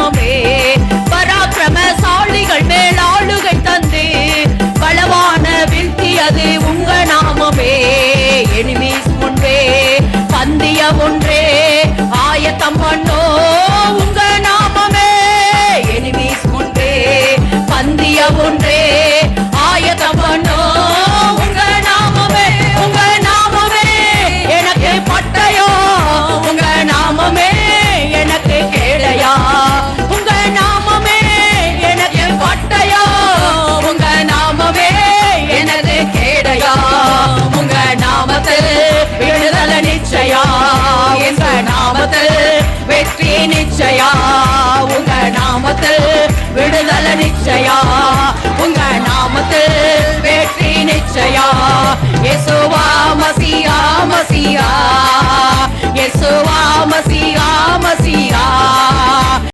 நாமமே. பராக்கிரமசாலிகள் மேல் ஆளுகை தந்து பலவான வீழ்த்தியது உங்க நாமமே. எனிமீஸ் முன்பே பந்திய ஒன்றே ஆயத்தம் பண்ணோ உங்க நாமமே. எனிமீஸ் முன்பே பந்திய ஒன்றே ஆயத்தம் பண்ணோ உங்க நாமமே. உங்க நாமமே எனக்கு பட்டயோ, உங்க நாமமே எனக்கு கேளையா. உங்க நாமமே எனக்கு பட்டயோ, உங்க நாமமே எனது கேடையா. உங்க நாமத்தில் விடுதலை நிச்சயா, உங்க நாமத்தில் வெற்றி நிச்சயா. உங்க நாமத்தில் விடுதலை நிச்சயா, உங்க நாமத்தில் வெற்றி நிச்சயா. இயேசுவா மசியா மசியா, இயேசுவா மசியா மசியா.